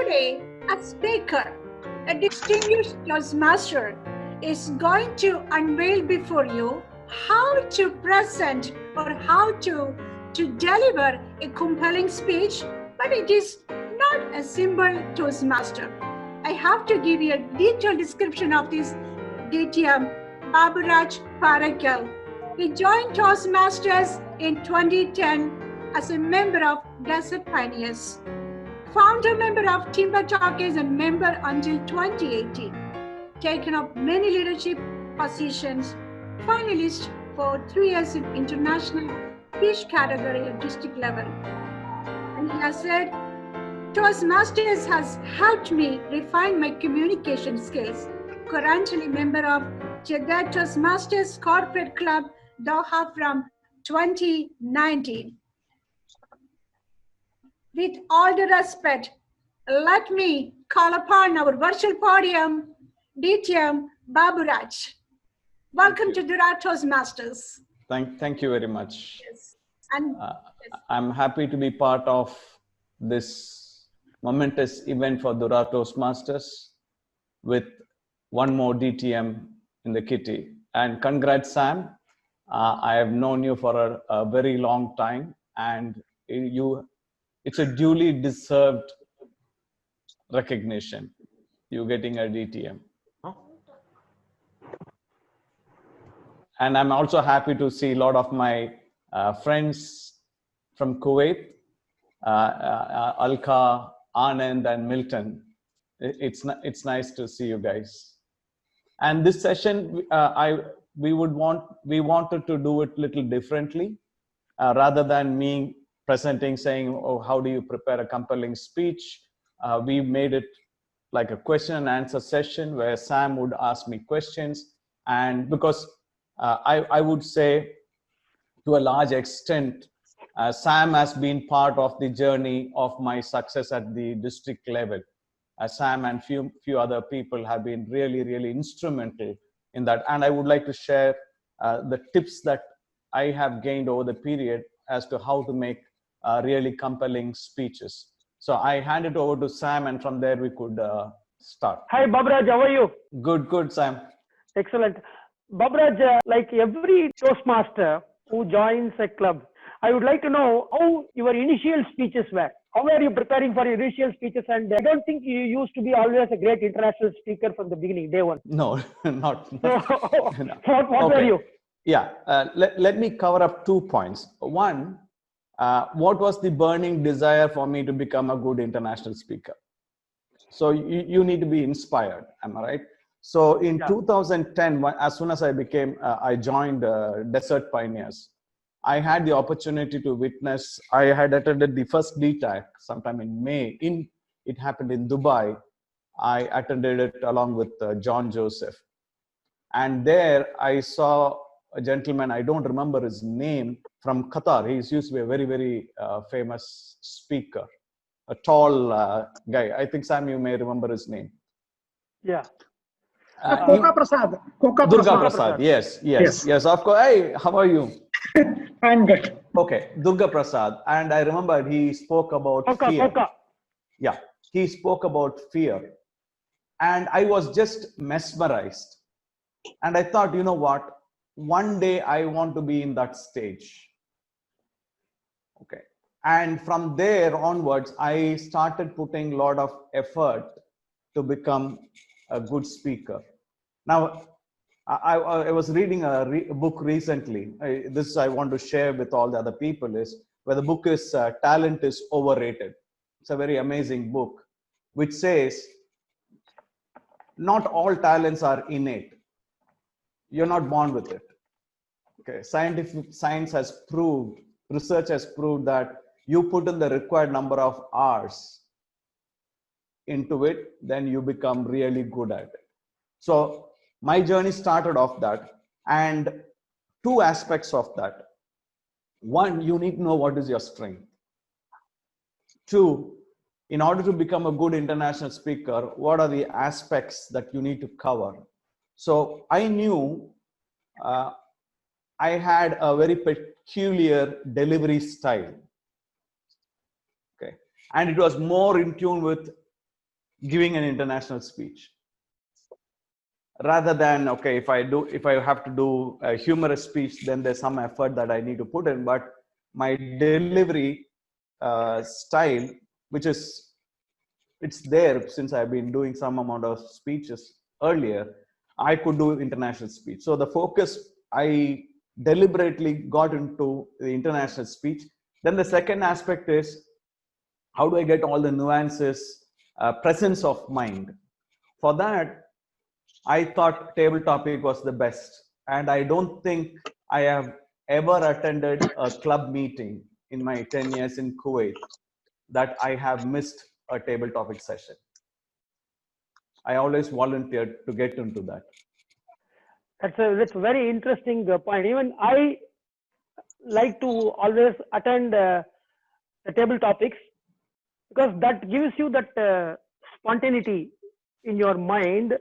Today, a speaker, a distinguished Toastmaster, is going to unveil before you how to present or how to deliver a compelling speech, but it is not a simple Toastmaster. I have to give you a detailed description of this DTM Baburaj Parakkal. He joined Toastmasters in 2010 as a member of Desert Pioneers, founder member of Timber Talkies and member until 2018. Taken up many leadership positions, finalist for 3 years in international speech category at district level. And he has said, Toastmasters has helped me refine my communication skills. Currently member of Jeddah Toastmasters Corporate Club, Doha from 2019. With all the respect, let me call upon our virtual podium, DTM Baburaj. Welcome to Dura Toastmasters. Thank you very much. Yes. And I'm happy to be part of this momentous event for Dura Toastmasters with one more DTM in the kitty. And congrats, Sam. I have known you for a very long time, and it's a duly deserved recognition. You getting a DTM. And I'm also happy to see a lot of my friends from Kuwait, Alka, Anand, and Milton. It's nice to see you guys. And this session, we wanted to do it a little differently, rather than me presenting, saying, "Oh, how do you prepare a compelling speech?" We made it like a question and answer session where Sam would ask me questions, and because I would say, to a large extent, Sam has been part of the journey of my success at the district level. Sam and few other people have been really instrumental in that, and I would like to share the tips that I have gained over the period as to how to make really compelling speeches. So I hand it over to Sam, and from there we could start. Hi Baburaj, how are you? Good, Sam. Excellent. Baburaj, like every Toastmaster who joins a club, I would like to know how your initial speeches were. How were you preparing for your initial speeches? And I don't think you used to be always a great international speaker from the beginning, day one. No, not. So, what were you? Yeah, let me cover up 2 points. One, what was the burning desire for me to become a good international speaker? So you need to be inspired, am I right? So in 2010, as soon as I joined Desert Pioneers, I had the opportunity to witness. I had attended the first DTAC sometime in May. It happened in Dubai. I attended it along with John Joseph. And there I saw a gentleman, I don't remember his name, from Qatar. He used to be a very famous speaker, a tall guy. I think, Sam, you may remember his name. Yeah. Durga Prasad. Durga Prasad. Yes. Of course. Hey, how are you? I'm good. Okay, Durga Prasad. And I remember he spoke about fear. Yeah, he spoke about fear. And I was just mesmerized. And I thought, you know what? One day I want to be in that stage. Okay. And from there onwards, I started putting a lot of effort to become a good speaker. Now, I was reading a book recently. This I want to share with all the other people, is where the book is Talent is Overrated. It's a very amazing book, which says not all talents are innate. You're not born with it. Okay, science has proved, research has proved that you put in the required number of hours into it, then you become really good at it. So my journey started off that, and 2 aspects of that. One, you need to know what is your strength. 2, in order to become a good international speaker, what are the aspects that you need to cover? So I knew I had a very peculiar delivery style. Okay, and it was more in tune with giving an international speech. Rather than, okay, if I have to do a humorous speech, then there's some effort that I need to put in, but my delivery style, which is, it's there since I've been doing some amount of speeches earlier, I could do international speech. So the focus, I deliberately got into the international speech. Then the second aspect is, how do I get all the nuances, presence of mind? For that, I thought table topic was the best. And I don't think I have ever attended a club meeting in my 10 years in Kuwait that I have missed a table topic session. I always volunteered to get into that. That's a very interesting point. Even I like to always attend the table topics, because that gives you that spontaneity in your mind,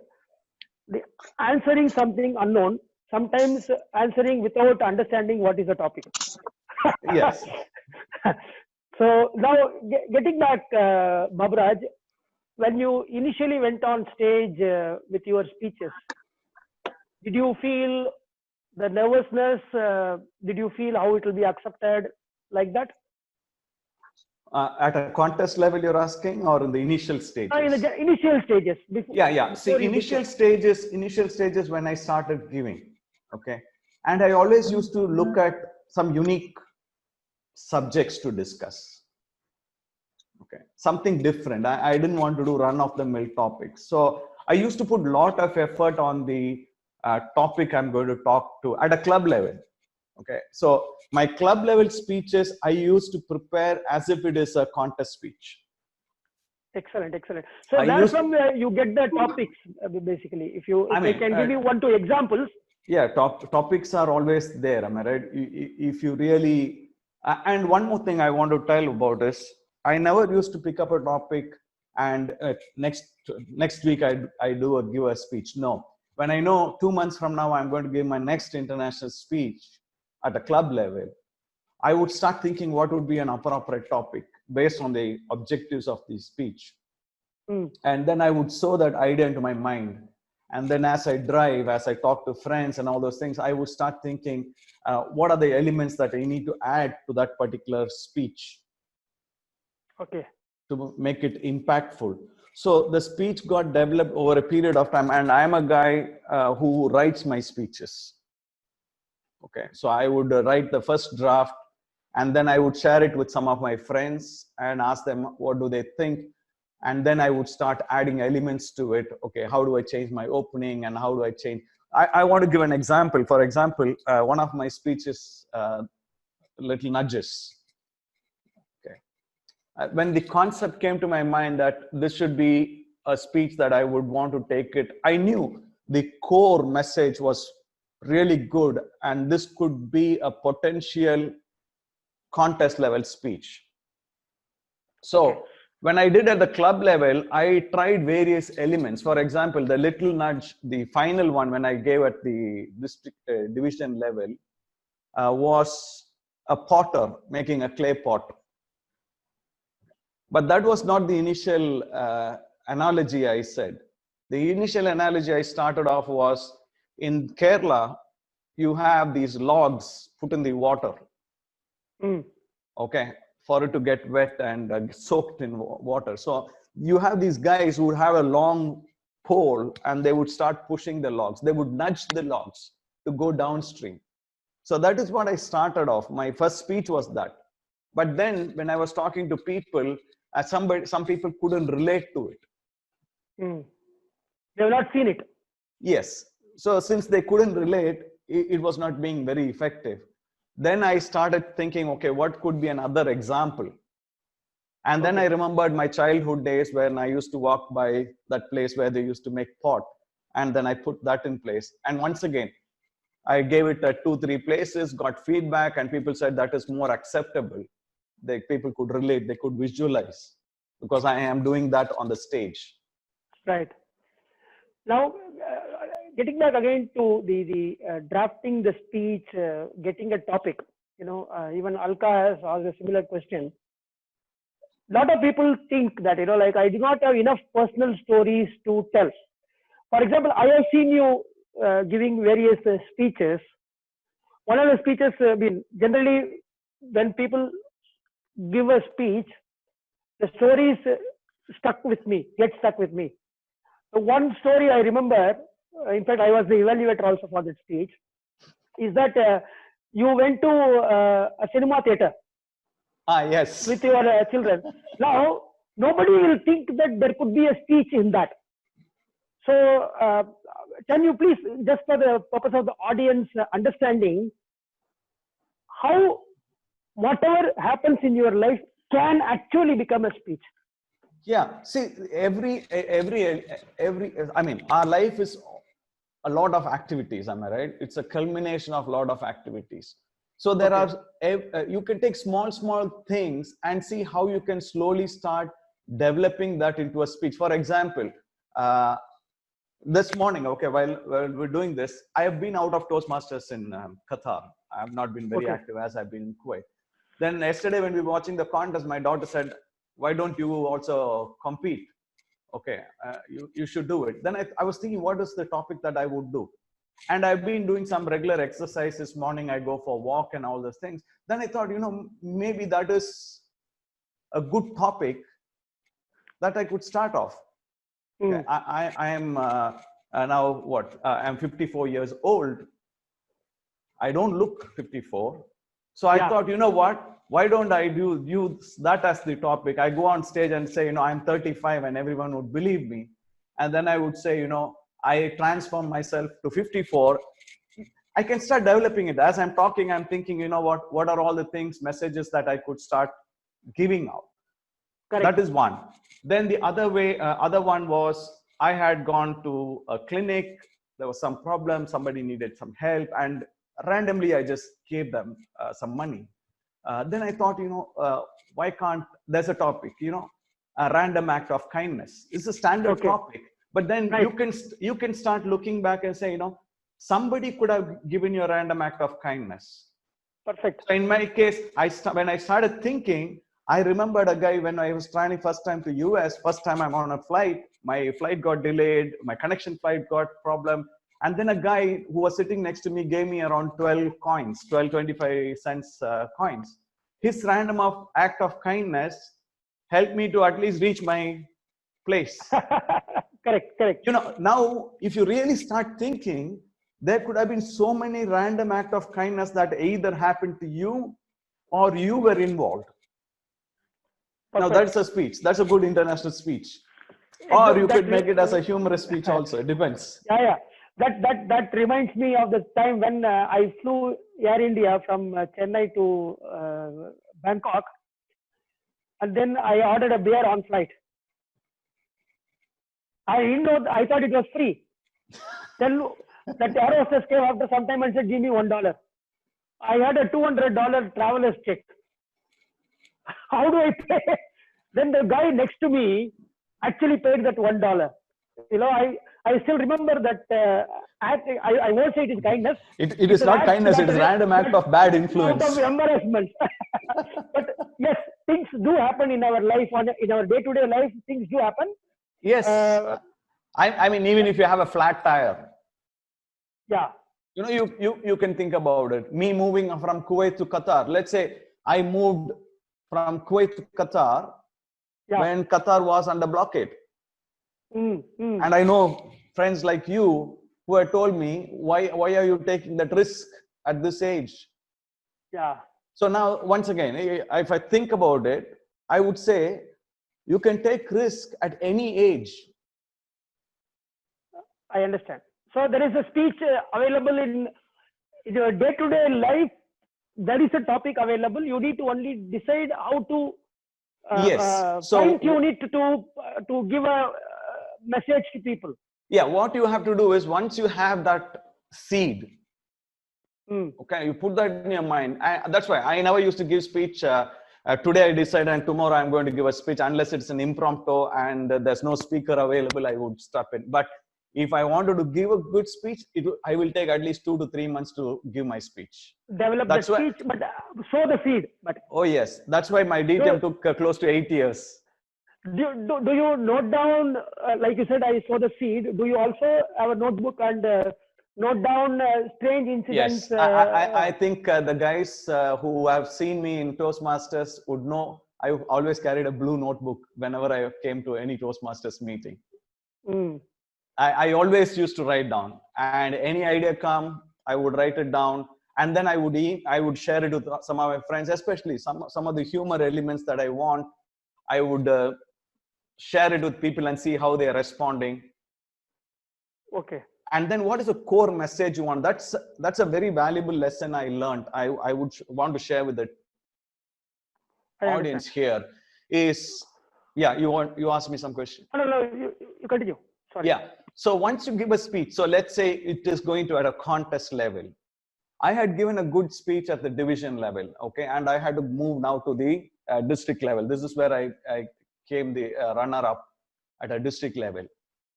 answering something unknown, sometimes answering without understanding what is the topic. Yes. So now getting back, Baburaj, when you initially went on stage with your speeches, did you feel the nervousness? Did you feel how it will be accepted, like that? At a contest level, you're asking, or in the initial stages? In the initial stages. Yeah. See, initial stages when I started giving, okay. And I always used to look at some unique subjects to discuss. Okay, something different. I didn't want to do run-of-the-mill topics. So I used to put a lot of effort on the topic I'm going to talk to at a club level. Okay, so my club level speeches, I used to prepare as if it is a contest speech. Excellent. So where from you get the topics, basically? If I can give you one, two examples. Yeah, topics are always there. Am I right? If you really, and one more thing I want to tell about is, I never used to pick up a topic and next week I give a speech. No, when I know 2 months from now I'm going to give my next international speech at a club level, I would start thinking what would be an appropriate topic based on the objectives of the speech. And then I would sow that idea into my mind. And then as I drive, as I talk to friends and all those things, I would start thinking, what are the elements that I need to add to that particular speech? Okay. To make it impactful. So the speech got developed over a period of time, and I'm a guy who writes my speeches. Okay, so I would write the first draft, and then I would share it with some of my friends and ask them what do they think, and then I would start adding elements to it. Okay, how do I change my opening, and how do I change? I want to give an example. For example, one of my speeches, Little Nudges. When the concept came to my mind that this should be a speech that I would want to take it, I knew the core message was really good, and this could be a potential contest level speech. So when I did at the club level, I tried various elements. For example, the little nudge, the final one when I gave at the district division level, was a potter making a clay pot. But that was not the initial analogy I said. The initial analogy I started off was, in Kerala, you have these logs put in the water, okay, for it to get wet and soaked in water. So you have these guys who would have a long pole and they would start pushing the logs. They would nudge the logs to go downstream. So that is what I started off. My first speech was that. But then when I was talking to people, some people couldn't relate to it. They have not seen it. Yes. So since they couldn't relate, it was not being very effective. Then I started thinking, okay, what could be another example? And then I remembered my childhood days when I used to walk by that place where they used to make pot. And then I put that in place. And once again, I gave it at 2-3 places, got feedback, and people said that is more acceptable. People could relate, they could visualize, because I am doing that on the stage. Right. Now, getting back again to the drafting the speech, getting a topic, even Alka has asked a similar question. lot of people think that, like I do not have enough personal stories to tell. For example, I have seen you giving various speeches. One of the speeches, generally when people give a speech, the stories get stuck with me. So one story I remember, in fact, I was the evaluator also for this speech, is that you went to a cinema theater Yes. with your children. Now, nobody will think that there could be a speech in that. So, can you please, just for the purpose of the audience understanding, how whatever happens in your life can actually become a speech? Yeah. See, I mean, our life is a lot of activities. Am I right? It's a culmination of a lot of activities. So there are, you can take small things and see how you can slowly start developing that into a speech. For example, this morning, while we're doing this, I have been out of Toastmasters in Qatar. I have not been very active as I've been in Kuwait. Then yesterday when we were watching the contest, my daughter said, why don't you also compete? You should do it. Then I was thinking, what is the topic that I would do? And I've been doing some regular exercise this morning. I go for a walk and all those things. Then I thought, maybe that is a good topic that I could start off. I am now I'm 54 years old. I don't look 54. So I thought, what? Why don't I use that as the topic? I go on stage and say, I'm 35 and everyone would believe me. And then I would say, I transform myself to 54. I can start developing it. As I'm talking, I'm thinking, what are all the things, messages that I could start giving out? Correct. That is one. Then the other one was, I had gone to a clinic. There was some problem. Somebody needed some help. And randomly, I just gave them some money. Then I thought, why can't, there's a topic, a random act of kindness. It's a standard topic. But then you can start looking back and say, somebody could have given you a random act of kindness. Perfect. So in my case, when I started thinking, I remembered a guy when I was traveling first time to US. First time I'm on a flight, my flight got delayed, my connection flight got problem. And then a guy who was sitting next to me gave me around 12 25 cents coins. His random act of kindness helped me to at least reach my place. Correct. Now, if you really start thinking, there could have been so many random acts of kindness that either happened to you or you were involved. Perfect. Now, that's a speech. That's a good international speech. Or you could make it as a humorous speech also. It depends. Yeah. That reminds me of the time when I flew Air India from Chennai to Bangkok, and then I ordered a beer on flight. I didn't know. I thought it was free. Then that air hostess came after some time and said, "Give me $1." I had a $200 traveler's check. How do I pay? Then the guy next to me actually paid that $1. I still remember that. I won't say it is kindness. It is not kindness. It is random act of bad influence. Out of embarrassment. But yes, things do happen in our life. In our day-to-day life, things do happen. Yes. I mean, even if you have a flat tire. Yeah. You can think about it. Me moving from Kuwait to Qatar. Let's say I moved from Kuwait to Qatar when Qatar was under blockade. And I know friends like you who have told me, why are you taking that risk at this age? Yeah. So now, once again, if I think about it, I would say you can take risk at any age. I understand. So there is a speech available in your day-to-day life. There is a topic available. You need to only decide how to fine-tune it to give a message to people. Yeah, what you have to do is, once you have that seed, you put that in your mind. That's why I never used to give speech. Today I decided and tomorrow I'm going to give a speech, unless it's an impromptu and there's no speaker available, I would stop it. But If I wanted to give a good speech, I will take at least 2 to 3 months to give my speech. Develop That's the why, speech, but sow the seed. But oh yes, that's why my DTM took close to 8 years. do you note down, like you said, I sow the seed. Do you also have a notebook and note down strange incidents? Yes, I think the guys who have seen me in Toastmasters would know I always carried a blue notebook whenever I came to any Toastmasters meeting. Mm. I always used to write down, and any idea come, I would write it down, and then I would share it with some of my friends, especially some of the humor elements that I want. I would share it with people and see how they are responding. Okay. And then what is the core message you want? That's a very valuable lesson I learned. I would want to share with the audience here. Is you asked me some question. No, you continue. Sorry. Yeah. So once you give a speech, so let's say it is going to at a contest level. I had given a good speech at the division level, okay, and I had to move now to the district level. This is where I came the runner-up at a district level.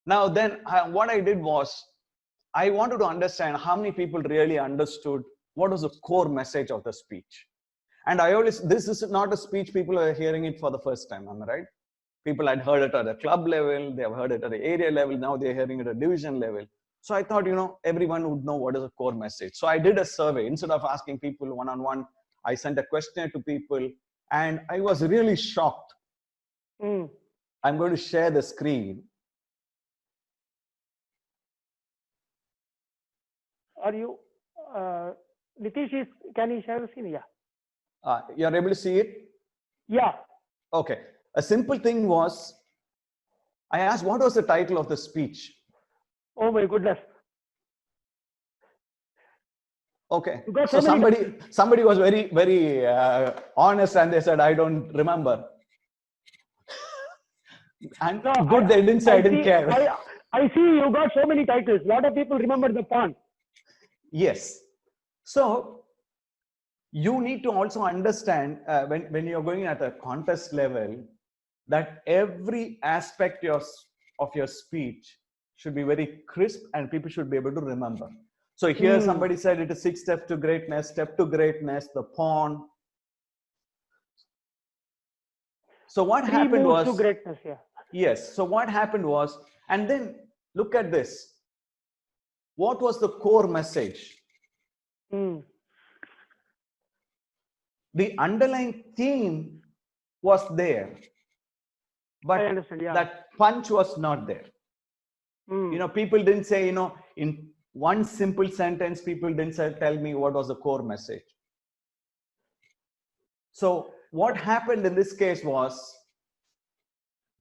Now then, what I did was, I wanted to understand how many people really understood what was the core message of the speech. And this is not a speech people are hearing it for the first time, am I right? People had heard it at a club level, they have heard it at the area level, now they're hearing it at a division level. So I thought, everyone would know what is the core message. So I did a survey. Instead of asking people one-on-one, I sent a questionnaire to people, and I was really shocked. Mm. I'm going to share the screen. Are you, Nitish, can you share the screen? Yeah. You're able to see it? Yeah. Okay. A simple thing was, I asked, what was the title of the speech? Oh my goodness. Okay. So somebody was very, very honest, and they said, I don't remember. And No, good, they didn't say I didn't care. I see you got so many titles. A lot of people remember the font. Yes. So you need to also understand when you're going at a contest level, that every aspect of your speech should be very crisp and people should be able to remember. So here somebody said it is 6 steps to greatness, step to greatness, the pawn. So what happened was, to greatness, yeah. Yes. So what happened was, and then look at this. What was the core message? Mm. The underlying theme was there, but I understand, yeah. that punch was not there. Mm. People didn't say, in one simple sentence, people didn't tell me what was the core message. So what happened in this case was,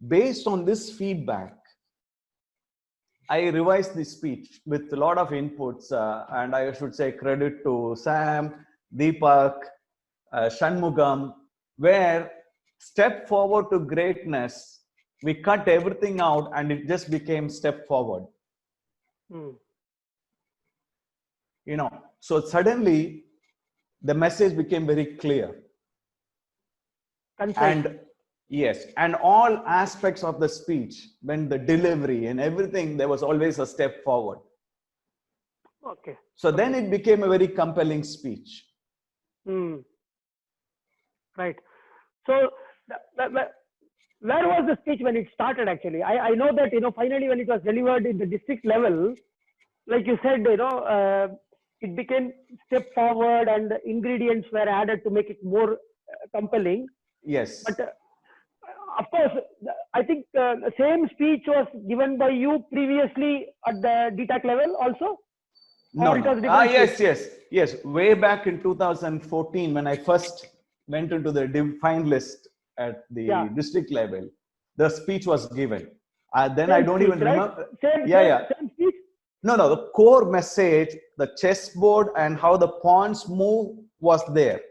based on this feedback, I revised the speech with a lot of inputs, and I should say credit to Sam, Deepak, Shanmugam, where step forward to greatness, we cut everything out and it just became step forward. Mm. So suddenly the message became very clear. Concise. And yes, and all aspects of the speech, when the delivery and everything, there was always a step forward. Okay. So then it became a very compelling speech. Mm. Right. So where was the speech when it started actually? I know that, finally when it was delivered in the district level, like you said, it became step forward and the ingredients were added to make it more compelling. Yes. But of course, I think the same speech was given by you previously at the DTAC level also? No. Yes. Yes. Way back in 2014, when I first went into the finalist at the district level, the speech was given. Then I don't even remember. Same speech? No, the core message, the chessboard and how the pawns move was there.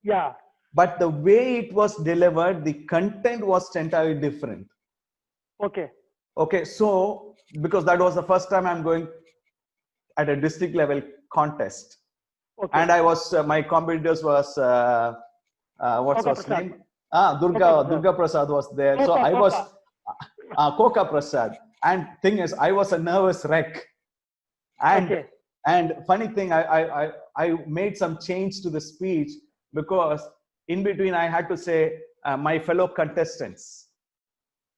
Yeah. But the way it was delivered, the content was entirely different. Okay. So, because that was the first time I'm going at a district level contest. Okay. And I was, my competitors was, what's his name? Durga Prasad was there. So I was, Koka Prasad. And thing is, I was a nervous wreck. And and funny thing, I made some change to the speech because in between I had to say my fellow contestants.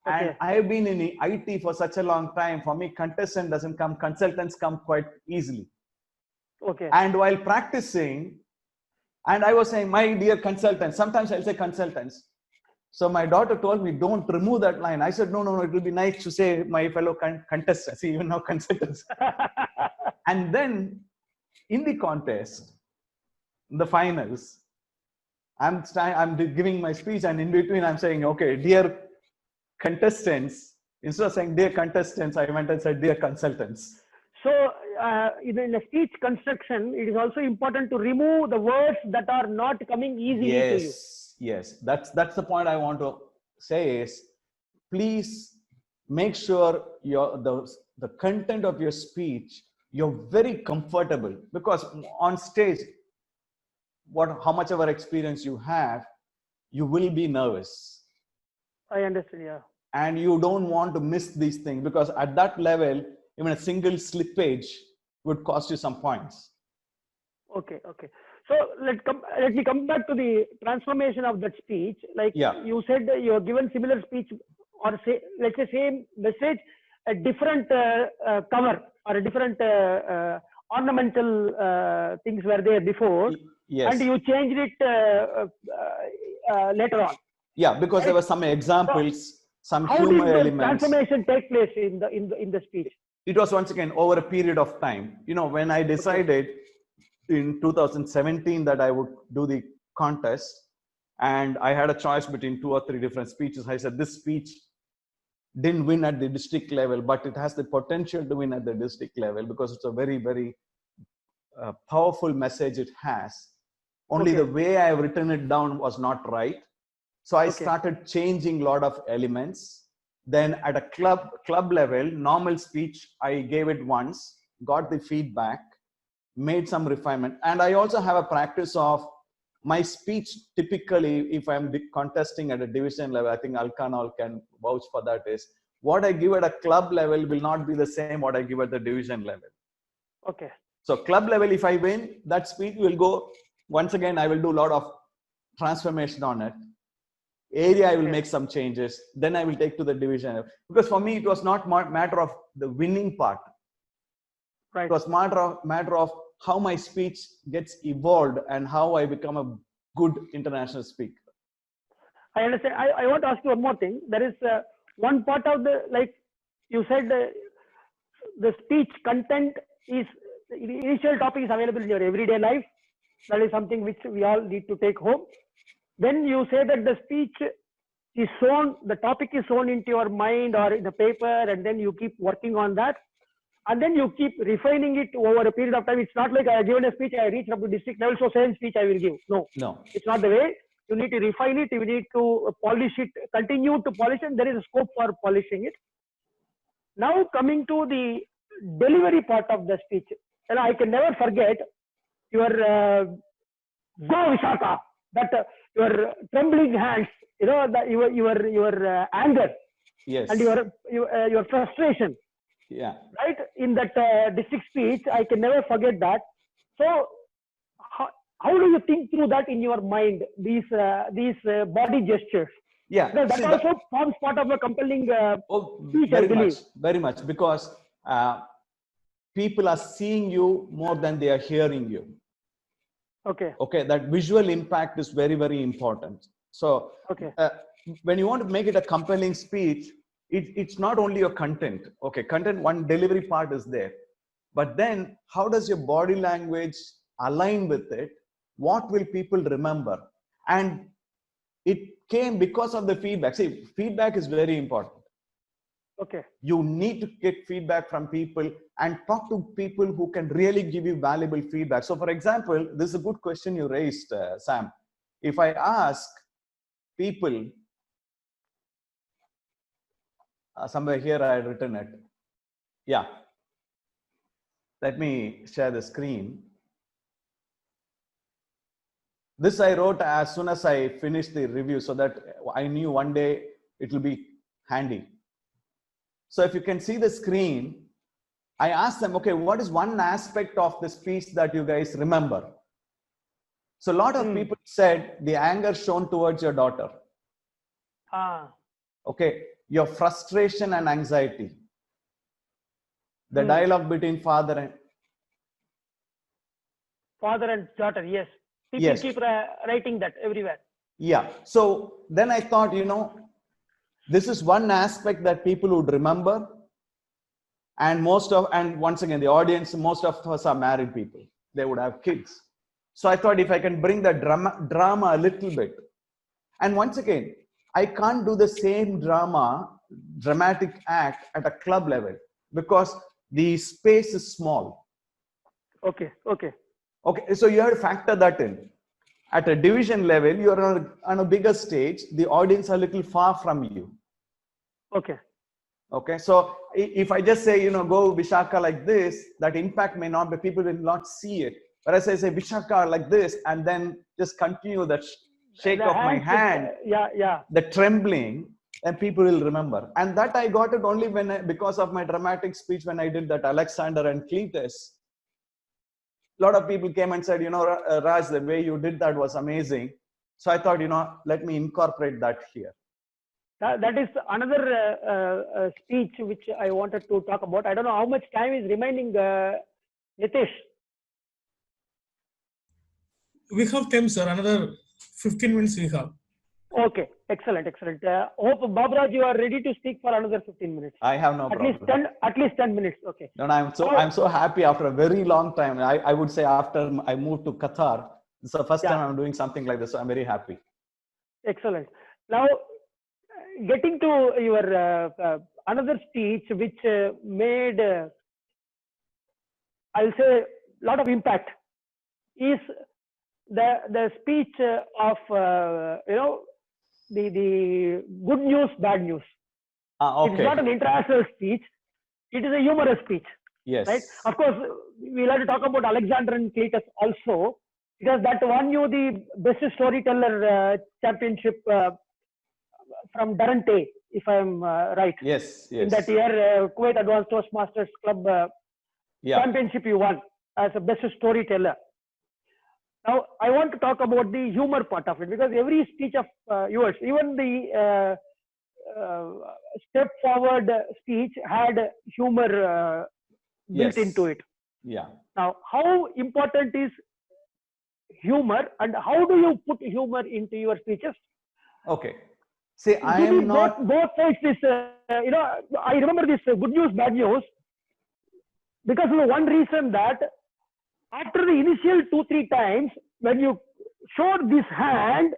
And I have been in IT for such a long time. For me, contestant doesn't come, consultants come quite easily. And while practicing, and I was saying, my dear consultants, sometimes I'll say consultants. So my daughter told me, don't remove that line. I said, no, it will be nice to say my fellow contestants, even now consultants. And then in the contest, the finals, I'm giving my speech, and in between I'm saying, okay, dear contestants. Instead of saying dear contestants, I went and said dear consultants. So in a speech construction, it is also important to remove the words that are not coming easily to you. Yes, that's the point I want to say is, please make sure the content of your speech, you're very comfortable, because on stage, how much of experience you have, you will be nervous. I understand, yeah. And you don't want to miss these things, because at that level, even a single slippage would cost you some points. Okay. So let me come back to the transformation of that speech. Like you said, you have given similar speech, or say, let's say same message, a different cover or a different ornamental things were there before. Yes. And you changed it later on. Yeah, because there were some examples, some humor elements. How did the transformation take place in the speech? It was once again over a period of time. When I decided in 2017 that I would do the contest, and I had a choice between 2 or 3 different speeches, I said this speech didn't win at the district level, but it has the potential to win at the district level, because it's a very, very powerful message it has. Only the way I have written it down was not right. So I started changing a lot of elements. Then at a club level, normal speech, I gave it once, got the feedback, made some refinement. And I also have a practice of my speech. Typically, if I'm contesting at a division level, I think Alkanol can vouch for that, is what I give at a club level will not be the same what I give at the division level. Okay. So club level, if I win, that speech will go, once again, I will do a lot of transformation on it. Area, I will make some changes. Then I will take to the division. Because for me, it was not matter of the winning part. Right. It was matter of how my speech gets evolved and how I become a good international speaker. I understand. I want to ask you one more thing. There is one part of the, like you said, the speech content is, the initial topic is available in your everyday life. That is something which we all need to take home. Then you say that the speech is shown, the topic is shown into your mind or in the paper, and then you keep working on that. And then you keep refining it over a period of time. It's not like I have given a speech, I reached up to district level, so same speech I will give. No, it's not the way. You need to refine it. You need to polish it, continue to polish it. There is a scope for polishing it. Now coming to the delivery part of the speech, and I can never forget your Go Vishaka, that your trembling hands, your anger, and your frustration. Yeah. Right, in that district speech, I can never forget that. So, how do you think through that in your mind? These body gestures. Yeah, because that also forms part of a compelling speech, I believe. Very much, because people are seeing you more than they are hearing you. Okay, that visual impact is very, very important. So, when you want to make it a compelling speech, it's not only your content. Okay, content, one delivery part is there. But then, how does your body language align with it? What will people remember? And it came because of the feedback. See, feedback is very important. Okay. You need to get feedback from people and talk to people who can really give you valuable feedback. So, for example, this is a good question you raised, Sam. If I ask people, somewhere here I had written it. Yeah. Let me share the screen. This I wrote as soon as I finished the review, so that I knew one day it will be handy. So if you can see the screen, I asked them, okay, what is one aspect of the speech that you guys remember? So a lot of people said the anger shown towards your daughter. Okay, your frustration and anxiety. The dialogue between father and daughter, yes. People yes. keep writing that everywhere. Yeah. So then I thought, you know, this is one aspect that people would remember. And once again, the audience, most of us are married people. They would have kids. So I thought if I can bring the drama a little bit. And once again, I can't do the same dramatic act at a club level because the space is small. Okay. So you have to factor that in. At a division level, you're on a bigger stage. The audience are a little far from you. Okay. So if I just say, you know, go Vishaka like this, that impact may not be, people will not see it. But as I say Vishaka like this, and then just continue that shake of my hand, the trembling, and people will remember. And that I got it only because of my dramatic speech when I did that Alexander and Cletus. A lot of people came and said, you know, Raj, the way you did that was amazing. So I thought, you know, let me incorporate that here. That is another speech which I wanted to talk about. I don't know how much time is remaining, Nitish. We have time, sir. Another 15 minutes we have. Okay, excellent. Hope Baburaj, you are ready to speak for another 15 minutes. I have no problem. At least 10 minutes. Okay. No, I'm so happy after a very long time. I would say after I moved to Qatar, this is the first time I'm doing something like this. So I'm very happy. Excellent. Now, getting to your another speech which made, I'll say, a lot of impact is the speech of you know, the good news, bad news. Okay. It's not an international speech. It is a humorous speech. Yes. Right. Of course, we'll have to talk about Alexander and Cletus also, because that won you the best storyteller championship from Durante, if I'm right. Yes. In that year, Kuwait Advanced Toastmasters Club championship you won as a best storyteller. Now, I want to talk about the humor part of it, because every speech of yours, even the step forward speech had humor built into it. Yeah. Now, how important is humor, and how do you put humor into your speeches? Okay. See, I am not both sides. This, you know, I remember this good news, bad news, because of one reason that after the initial 2-3 times, when you showed this hand,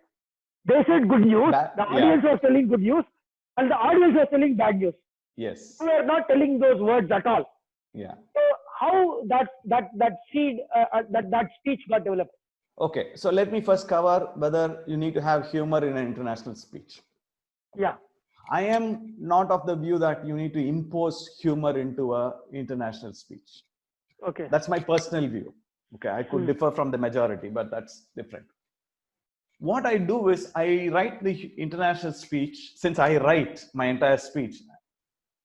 they said good news. The audience was telling good news, and the audience was telling bad news. Yes. We are not telling those words at all. Yeah. So how that seed that speech got developed? Okay. So let me first cover whether you need to have humor in an international speech. Yeah. I am not of the view that you need to impose humor into an international speech. Okay. That's my personal view. Okay. I could differ from the majority, but that's different. What I do is I write the international speech, since I write my entire speech.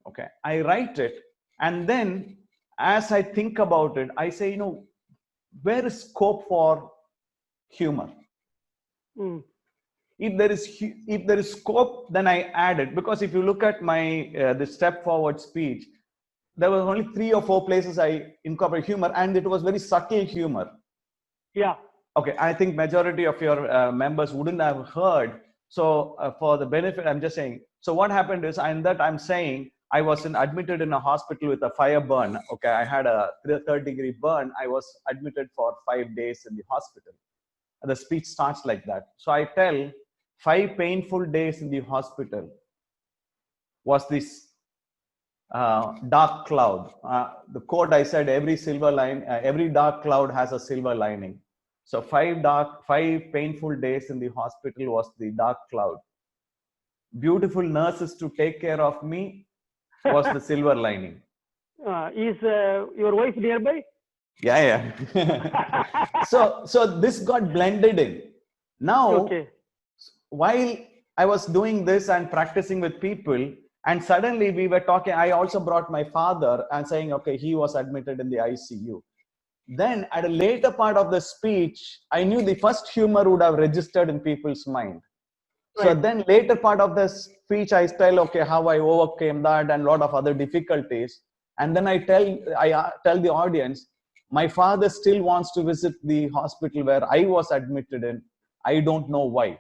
Okay. I write it, and then as I think about it, I say, you know, where is scope for humor? If there is scope, then I add it. Because if you look at my the step forward speech, there were only 3 or 4 places I incorporate humor, and it was very subtle humor. Yeah. Okay, I think majority of your members wouldn't have heard. So for the benefit, I'm just saying. So what happened is, I'm saying I was admitted in a hospital with a fire burn. Okay, I had a 3rd-degree burn. I was admitted for 5 days in the hospital. The speech starts like that. So I tell 5 painful days in the hospital was this dark cloud. The quote I said, every dark cloud has a silver lining. So 5 painful days in the hospital was the dark cloud. Beautiful nurses to take care of me was the silver lining. Is your wife nearby? Yeah. So this got blended in. Now, while I was doing this and practicing with people, And suddenly we were talking. I also brought my father and saying, okay, he was admitted in the ICU. Then at a later part of the speech, I knew the first humor would have registered in people's mind. So Right. then later part of the speech, I tell, okay, how I overcame that and a lot of other difficulties. And then I tell the audience, my father still wants to visit the hospital where I was admitted in. I don't know why.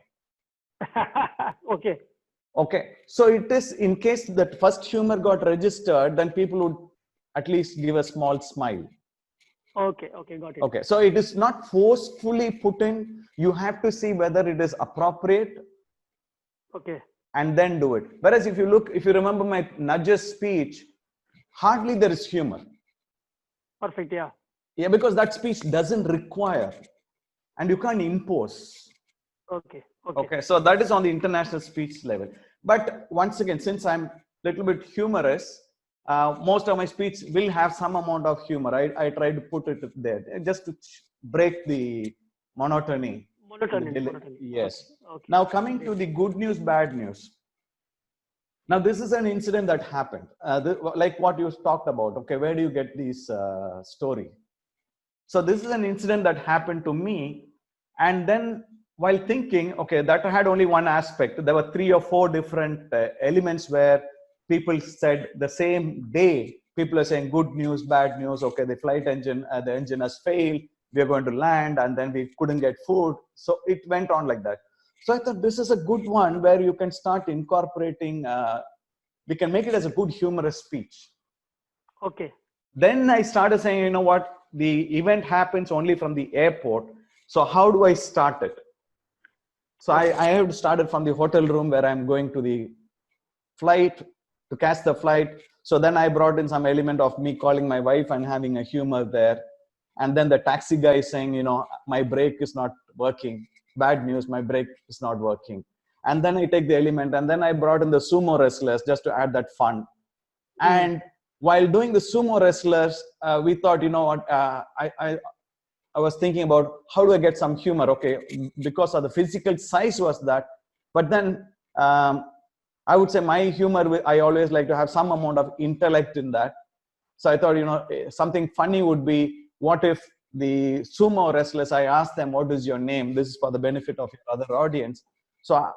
Okay. Okay. So it is in case that first humor got registered, then people would at least give a small smile. Okay. Okay. Got it. Okay. So it is not forcefully put in. You have to see whether it is appropriate Okay. and then do it. Whereas if you remember my nudges speech, hardly there is humor. Perfect. Yeah. Yeah, because that speech doesn't require and you can't impose. Okay. Okay. Okay, so that is on the international speech level. But once again, since I'm a little bit humorous, most of my speech will have some amount of humor. I try to put it there just to break the monotony. Monotony. Yes. Okay. Okay. Now coming to the good news, bad news. Now this is an incident that happened, like what you talked about. Okay, where do you get this story? So this is an incident that happened to me, and then while thinking, okay, that had only one aspect. There were 3 or 4 different elements where people said the same day. People are saying good news, bad news. Okay, the flight engine, the engine has failed. We are going to land, and then we couldn't get food. So it went on like that. So I thought this is a good one where you can start incorporating. We can make it as a good humorous speech. Okay. Then I started saying, you know what? The event happens only from the airport. So how do I start it? So I have started from the hotel room where I'm going to the flight to catch the flight. So then I brought in some element of me calling my wife and having a humor there. And then the taxi guy is saying, you know, my brake is not working. Bad news, my brake is not working. And then I take the element, and then I brought in the sumo wrestlers just to add that fun. And while doing the sumo wrestlers, we thought, you know what, I was thinking about how do I get some humor? Okay, because of the physical size was that, but then I would say my humor, I always like to have some amount of intellect in that. So I thought, you know, something funny would be, what if the sumo wrestlers, I asked them, what is your name? This is for the benefit of your other audience. So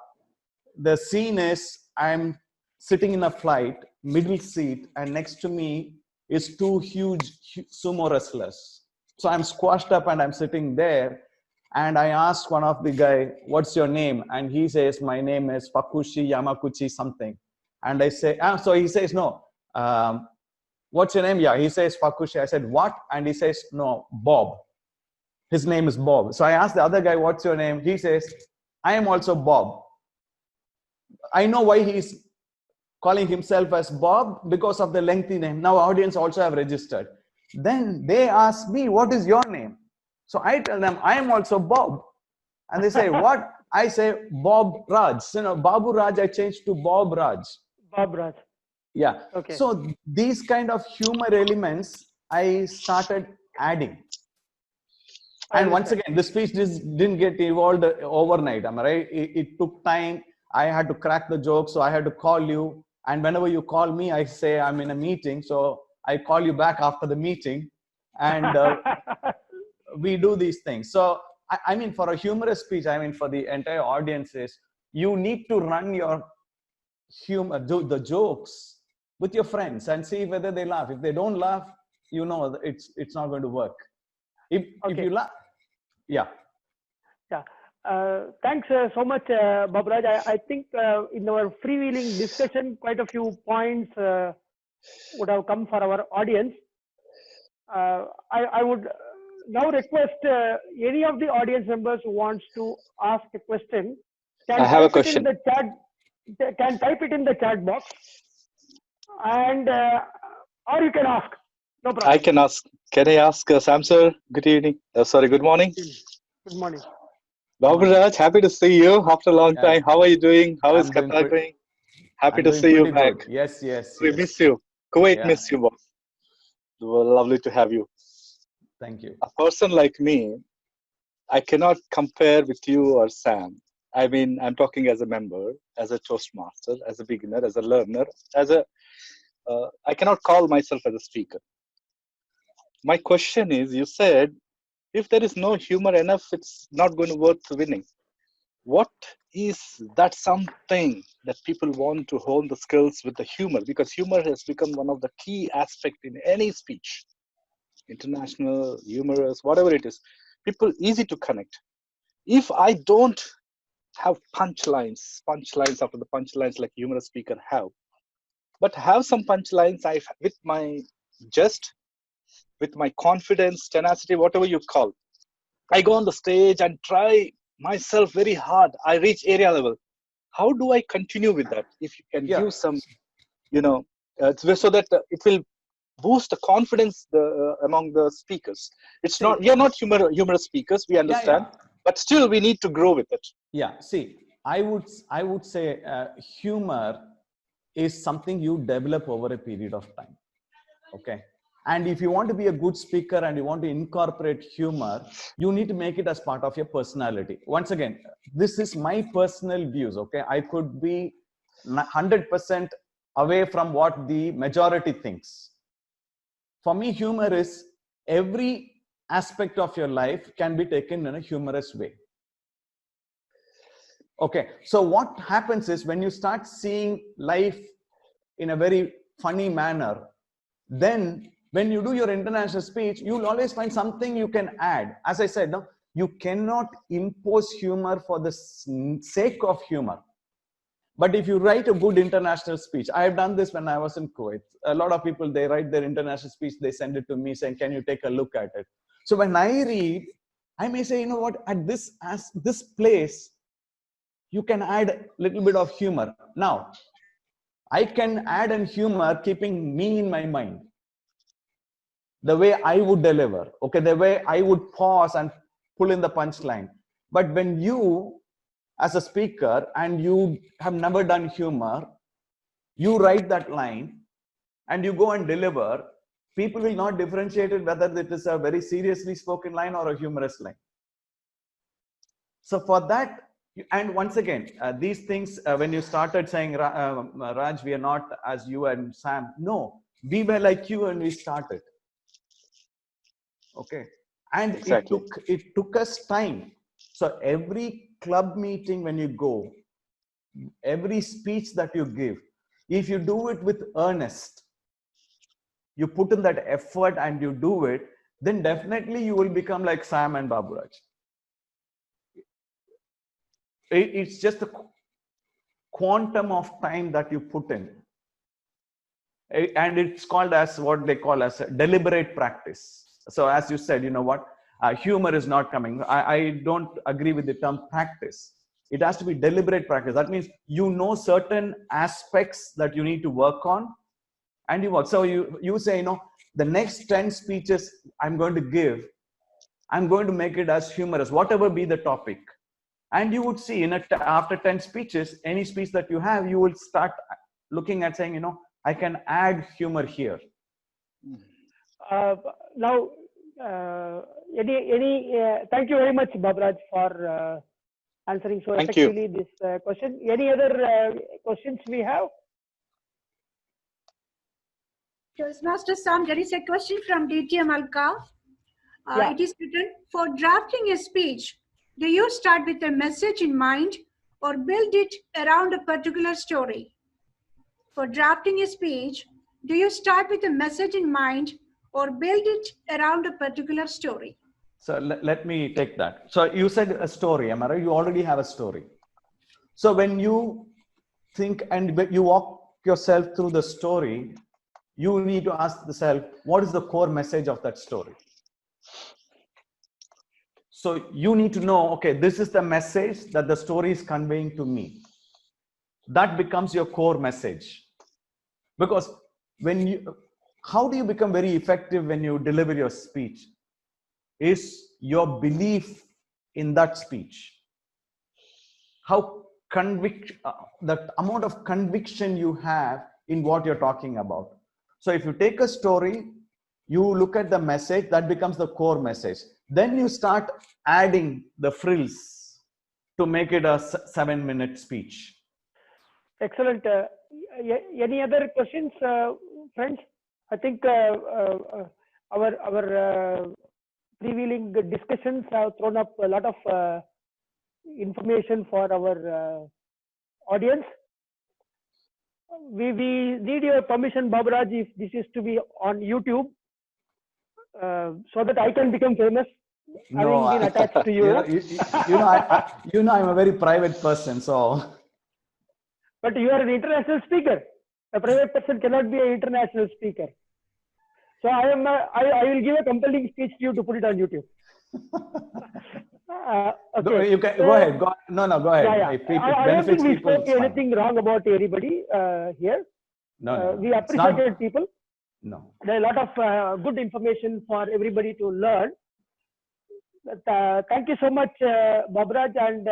the scene is, I'm sitting in a flight, middle seat, and next to me is 2 huge sumo wrestlers. So I'm squashed up and I'm sitting there, and I asked one of the guy, what's your name? And he says, my name is Fakushi Yamakuchi something. And I say, so he says, no, what's your name? Yeah, he says Fakushi. I said, what? And he says, no, Bob. His name is Bob. So I asked the other guy, what's your name? He says, I am also Bob. I know why he's calling himself as Bob, because of the lengthy name. Now audience also have registered. Then they ask me, what is your name? So I tell them, I am also Bob. And they say, what? I say, Bob Raj. So, you know, Baburaj, I changed to Bob Raj. Baburaj. Yeah. Okay. So these kind of humor elements, I started adding. And once again, the speech didn't get evolved overnight. Am I right? It took time. I had to crack the joke. So I had to call you. And whenever you call me, I say I'm in a meeting. So I call you back after the meeting. And we do these things. So, I mean, for a humorous speech, I mean, for the entire audiences, you need to run your humor, the jokes with your friends and see whether they laugh. If they don't laugh, you know, it's not going to work. If you laugh, yeah. Yeah. Thanks so much, Baburaj. I think in our freewheeling discussion, quite a few points would have come for our audience. I would now request any of the audience members who wants to ask a question can I have a type it in question. the chat. Can type it in the chat box, and or you can ask. No problem. I can ask. Can I ask Sam sir? Good evening. Sorry, good morning. Good morning. Baburaj, happy to see you after a long time. How are you doing? How is Qatar going? Happy to see you back. Good. Yes. We miss you. Kuwait miss you, boss. Lovely to have you. Thank you. A person like me, I cannot compare with you or Sam. I mean, I'm talking as a member, as a Toastmaster, as a beginner, as a learner, I cannot call myself as a speaker. My question is, you said, if there is no humor enough, it's not going to worth winning. What is that something that people want to hone the skills with the humor? Because humor has become one of the key aspects in any speech, international, humorous, whatever it is. People easy to connect. If I don't have punchlines after the punchlines like humorous speaker have, but have some punchlines with my jest, with my confidence, tenacity, whatever you call. I go on the stage and try myself very hard. I reach area level. How do I continue with that? If you can give some, so that it will boost the confidence among the speakers. It's not, we are not humorous speakers, we understand, but still we need to grow with it. Yeah, see, I would say humor is something you develop over a period of time. Okay. And if you want to be a good speaker and you want to incorporate humor, you need to make it as part of your personality. Once again, this is my personal views. Okay. I could be 100% away from what the majority thinks. For me, humor is every aspect of your life can be taken in a humorous way. Okay. So what happens is when you start seeing life in a very funny manner, then when you do your international speech, you'll always find something you can add. As I said, no, you cannot impose humor for the sake of humor. But if you write a good international speech, I have done this when I was in Kuwait. A lot of people, they write their international speech, they send it to me saying, can you take a look at it? So when I read, I may say, you know what, at this place, you can add a little bit of humor. Now, I can add in humor keeping me in my mind. The way I would deliver, okay, the way I would pause and pull in the punchline. But when you, as a speaker, and you have never done humor, you write that line and you go and deliver, people will not differentiate it whether it is a very seriously spoken line or a humorous line. So for that, and once again, these things, when you started saying, Raj, we are not as you and Sam. No, we were like you and we started. Okay. And exactly. it took us time. So every club meeting when you go, every speech that you give, if you do it with earnest, you put in that effort and you do it, then definitely you will become like Sam and Baburaj. It's just a quantum of time that you put in. And it's called as what they call as a deliberate practice. So as you said, you know what, humor is not coming. I don't agree with the term practice. It has to be deliberate practice. That means you know certain aspects that you need to work on and you work. So you say, you know, the next 10 speeches I'm going to give, I'm going to make it as humorous, whatever be the topic. And you would see after 10 speeches, any speech that you have, you will start looking at saying, you know, I can add humor here. Now, thank you very much, Baburaj, for answering so effectively this question. Any other questions we have? Toastmaster Sam, there is a question from DTM Alka. It is written, for drafting a speech, do you start with a message in mind or build it around a particular story? For drafting a speech, do you start with a message in mind or build it around a particular story? So let me take that. So you said a story, am I right? You already have a story. So when you think and you walk yourself through the story, you need to ask yourself, what is the core message of that story? So you need to know, okay, this is the message that the story is conveying to me. That becomes your core message. Because how do you become very effective when you deliver your speech? Is your belief in that speech. How the amount of conviction you have in what you're talking about. So if you take a story, you look at the message, that becomes the core message. Then you start adding the frills. to make it a 7-minute speech. Excellent. Any other questions, friends? I think our freewheeling discussions have thrown up a lot of information for our audience. We need your permission, Baburaj, if this is to be on YouTube, so that I can become famous. No, having been attached to you. I'm a very private person, so. But you are an international speaker. A private person cannot be an international speaker. So I will give a compelling speech to you to put it on YouTube. Okay. You can, go ahead. No, go ahead. Yeah. I don't think we spoke anything wrong about anybody here. No, we appreciated people. No. There are a lot of good information for everybody to learn. But, thank you so much, Baburaj, and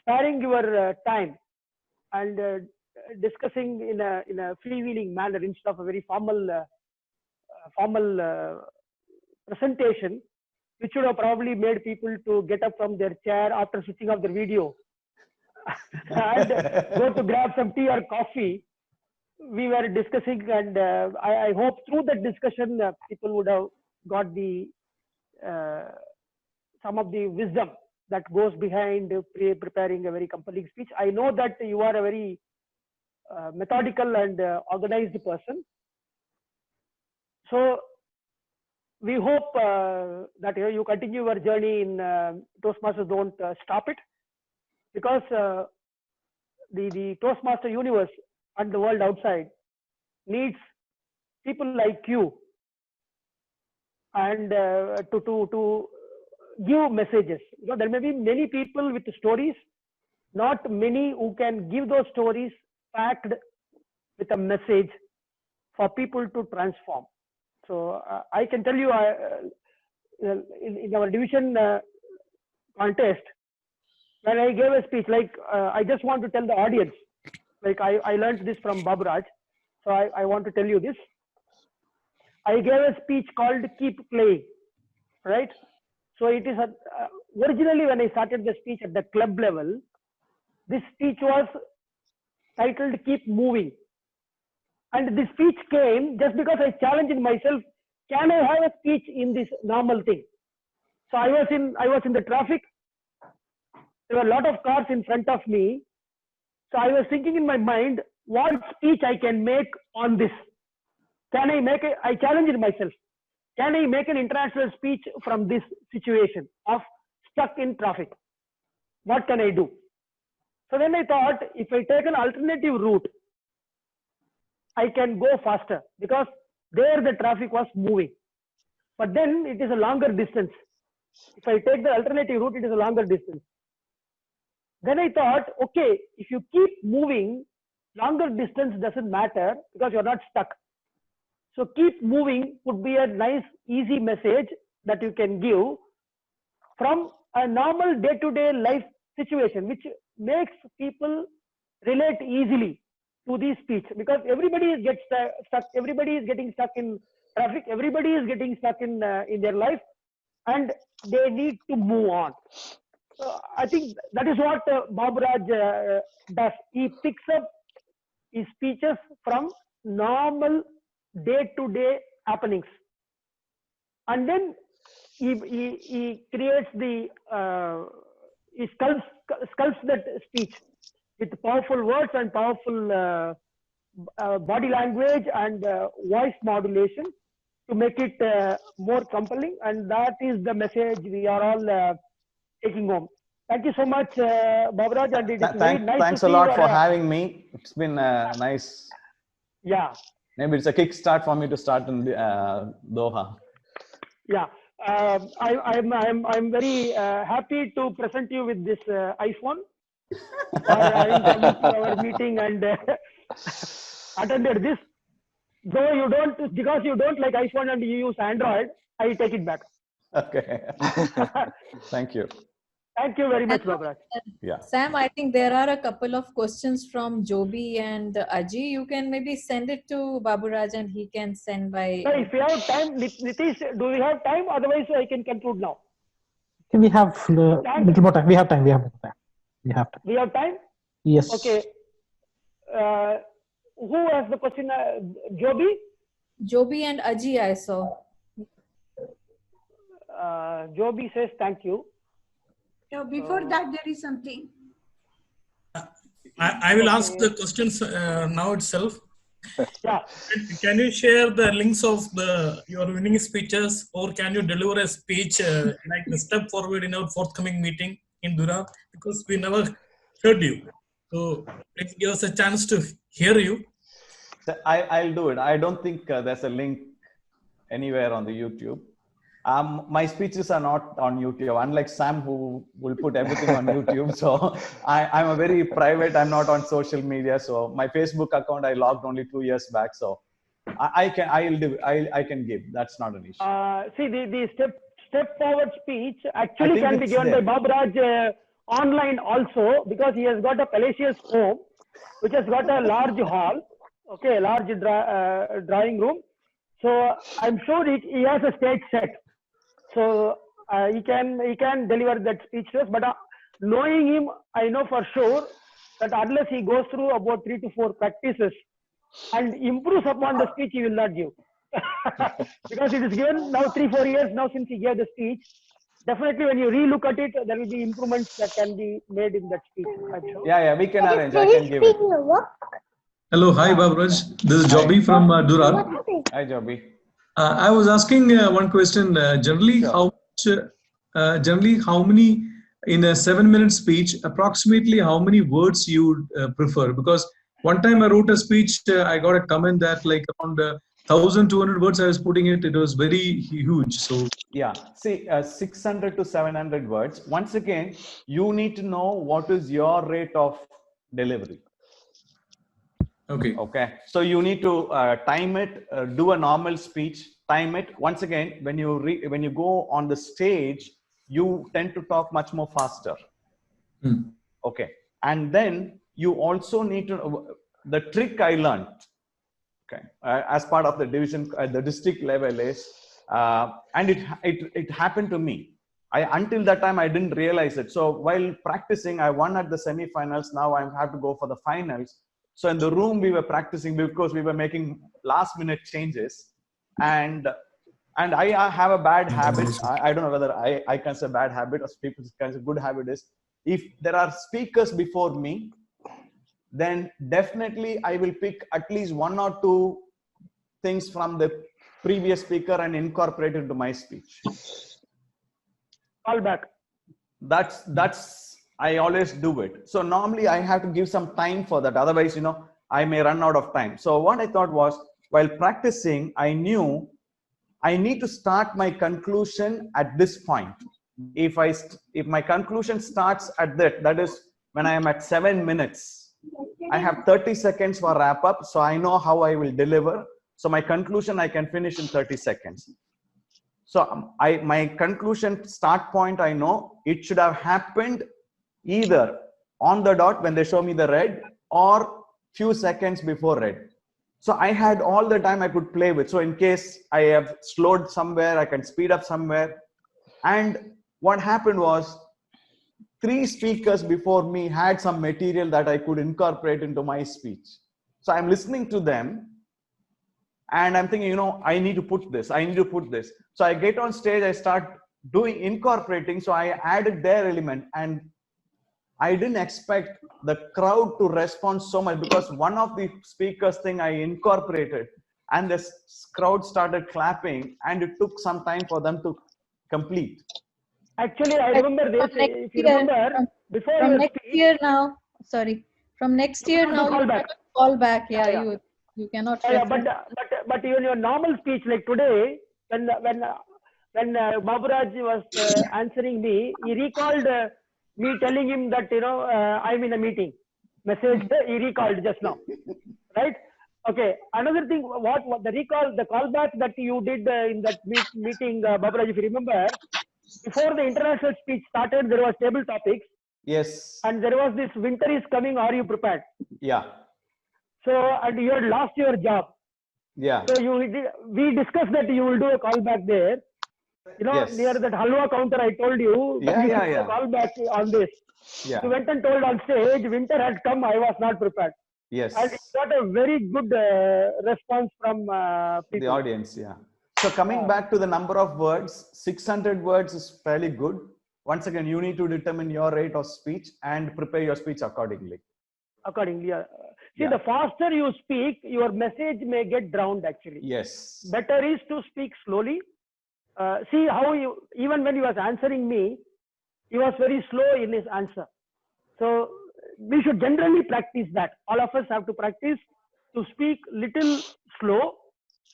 sparing your time and discussing in a freewheeling manner instead of a very formal presentation, which would have probably made people to get up from their chair after switching off their video and go to grab some tea or coffee. We were discussing, and I hope through that discussion, people would have got the some of the wisdom that goes behind preparing a very compelling speech. I know that you are a very methodical and organized person. So we hope that you continue your journey in Toastmasters. Don't stop it, because the Toastmaster universe and the world outside needs people like you, and to give messages. There may be many people with stories, not many who can give those stories packed with a message for people to transform. So I can tell you, in our division contest, when I gave a speech, like I just want to tell the audience, like I learned this from Baburaj, so I want to tell you this. I gave a speech called "Keep Playing," right? So it is originally, when I started the speech at the club level, this speech was titled "Keep Moving." And this speech came just because I challenged myself, can I have a speech in this normal thing? So I was in the traffic. There were a lot of cars in front of me. So I was thinking in my mind, what speech I can make on this? Can I make I challenged myself. Can I make an international speech from this situation of stuck in traffic? What can I do? So then I thought, if I take an alternative route, I can go faster, because there the traffic was moving. But then it is a longer distance. If I take the alternative route, it is a longer distance. Then I thought, okay, if you keep moving, longer distance doesn't matter because you're not stuck. So keep moving would be a nice, easy message that you can give from a normal day-to-day life situation, which makes people relate easily to this speech, because everybody gets stuck. Everybody is getting stuck in traffic. Everybody is getting stuck in their life, and they need to move on. I think that is what Baburaj does. He picks up his speeches from normal day-to-day happenings, and then he creates he sculpts that speech with powerful words and powerful body language and voice modulation to make it more compelling. And that is the message we are all taking home. Thank you so much, Baburaj. And it is very nice thanks to a see lot for having me. It's been nice. Yeah. Maybe it's a kickstart for me to start in Doha. Yeah. I'm very happy to present you with this iPhone for having come to our meeting and attended this. Though you don't, because you don't like iPhone and you use Android, I take it back. Okay. Thank you. Thank you very much, Baburaj. Yeah. Sam, I think there are a couple of questions from Joby and Aji. You can maybe send it to Baburaj and he can send by. So if you have time, Nitish, do we have time? Otherwise, I can conclude now. We have a little more time. We have time. We have time. We have time. We have time? Yes. Okay. Who has the question? Joby? Joby and Aji, I saw. Joby says thank you. So before that, there is something. I will ask the questions now itself. Yeah. Can you share the links of your winning speeches, or can you deliver a speech like the step forward in our forthcoming meeting in Dura? Because we never heard you. So please give us a chance to hear you. I'll do it. I don't think there's a link anywhere on the YouTube. My speeches are not on YouTube, unlike Sam, who will put everything on YouTube. So I'm a very private. I'm not on social media. So my Facebook account I logged only 2 years back. So I can give. That's not an issue. See, the step forward speech actually think can be it's given there. by Baburaj online also, because he has got a palatial home which has got a large hall, okay, a large drawing room. So I'm sure he has a stage set. So he can deliver that speech to us. But knowing him, I know for sure that unless he goes through about 3 to 4 practices and improves upon the speech, he will not give. Because it is given now 3-4 years now since he gave the speech. Definitely, when you relook at it, there will be improvements that can be made in that speech, I'm sure. Yeah, we can arrange. I can give it. Hello, hi Baburaj. This is Hi. Joby from Durar. Hi, Joby. I was asking one question. Generally, Sure. how many in a 7-minute speech? Approximately how many words you prefer? Because one time I wrote a speech, I got a comment that like around 1,200 words I was putting it. It was very huge. So Yeah, see, 600 to 700 words. Once again, you need to know what is your rate of delivery. Okay. So you need to time it, do a normal speech, time it. Once again, when you go on the stage, you tend to talk much more faster. Okay. And then you also need to, the trick I learned, okay, as part of the division, the district level is, and it happened to me. Until that time, I didn't realize it. So while practicing, I won at the semifinals. Now I have to go for the finals. So in the room, we were practicing because we were making last minute changes. And I have a bad habit. I don't know whether I consider bad habit or people consider good habit is, if there are speakers before me, then definitely I will pick at least 1 or 2 things from the previous speaker and incorporate it into my speech. Call back. That's I always do it. So normally I have to give some time for that. Otherwise, I may run out of time. So what I thought was, while practicing, I knew I need to start my conclusion at this point. If my conclusion starts at that is when I am at 7 minutes, I have 30 seconds for wrap up. So I know how I will deliver. So my conclusion, I can finish in 30 seconds. So my conclusion start point, I know it should have happened either on the dot when they show me the red or few seconds before red. So I had all the time I could play with. So in case I have slowed somewhere, I can speed up somewhere. And what happened was 3 speakers before me had some material that I could incorporate into my speech. So I'm listening to them and I'm thinking, I need to put this. So I get on stage, I start incorporating. So I added their element, and I didn't expect the crowd to respond so much, because one of the speakers thing I incorporated and the crowd started clapping, and it took some time for them to complete. Actually, I remember this. If you remember, before from your next speech, year now, sorry, from next year now, call you back. cannot call back. Yeah, you cannot. But even your normal speech, like today, when Baburaj was answering me, he recalled me telling him that I'm in a meeting. Message he recalled just now, right? Okay. Another thing, what the callback that you did in that meeting, Baburaj, if you remember, before the international speech started, there was table topics. Yes. And there was this winter is coming. Are you prepared? Yeah. So, and you had lost your job. Yeah. So we discussed that you will do a call back there. Yes. near that halwa counter I told you, Yeah, you yeah, should yeah. call back on this. Yeah. You went and told on stage, winter had come, I was not prepared. Yes. And it got a very good response from people. The audience, yeah. So coming back to the number of words, 600 words is fairly good. Once again, you need to determine your rate of speech and prepare your speech accordingly. Accordingly. See, Yeah. the faster you speak, your message may get drowned actually. Yes. Better is to speak slowly. See how even when he was answering me, he was very slow in his answer. So we should generally practice that. All of us have to practice to speak little slow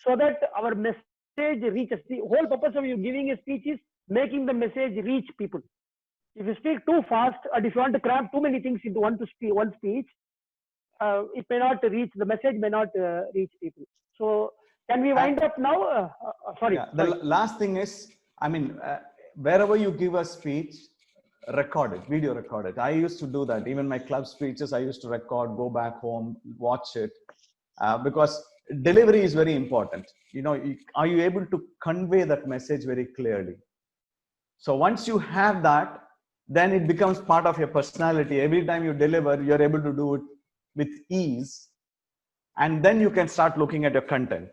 so that our message reaches. The whole purpose of you giving a speech is making the message reach people. If you speak too fast, and if you want to cram too many things into one speech, it may not reach, the message may not reach people. So can we wind up now? Sorry. Yeah. The last thing is, I mean, wherever you give a speech, record it, video record it. I used to do that. Even my club speeches, I used to record, go back home, watch it, because delivery is very important. Are you able to convey that message very clearly? So once you have that, then it becomes part of your personality. Every time you deliver, you're able to do it with ease, and then you can start looking at your content.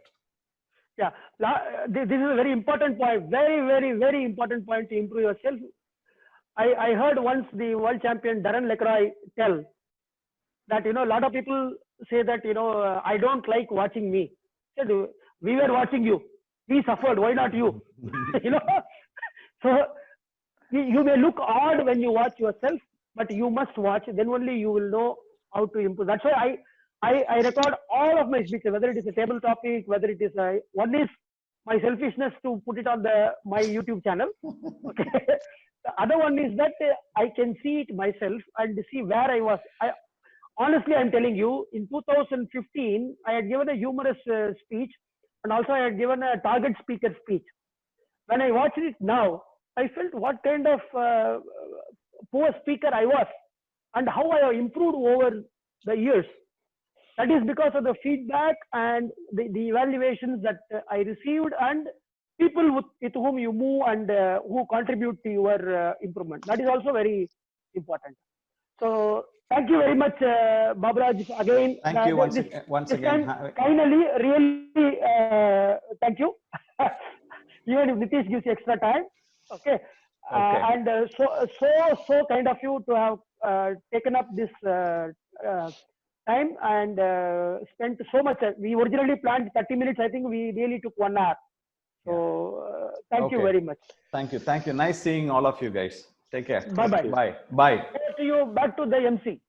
Yeah, this is a very important point. Very, very, very important point to improve yourself. I heard once the world champion Darren LeCroy tell that, a lot of people say that, I don't like watching me. He said, we were watching you. We suffered. Why not you? So you may look odd when you watch yourself, but you must watch. Then only you will know how to improve. That's why I record all of my speeches, whether it is a table topic, whether it is one is my selfishness to put it on my YouTube channel. Okay. The other one is that I can see it myself and see where I was. Honestly, I'm telling you, in 2015, I had given a humorous speech, and also I had given a target speaker speech. When I watched it now, I felt what kind of poor speaker I was and how I have improved over the years. That is because of the feedback and the evaluations that I received and people with whom you move and who contribute to your improvement. That is also very important. So thank you very much, Baburaj. Again, thank you once again. Finally, really, thank you. Even if Nitish gives you extra time, okay. And so kind of you to have taken up this time and spent so much. We originally planned 30 minutes. I think we really took 1 hour. So thank you very much. Thank you. Nice seeing all of you guys. Take care. Bye-bye. Bye. Over to you, back to the MC.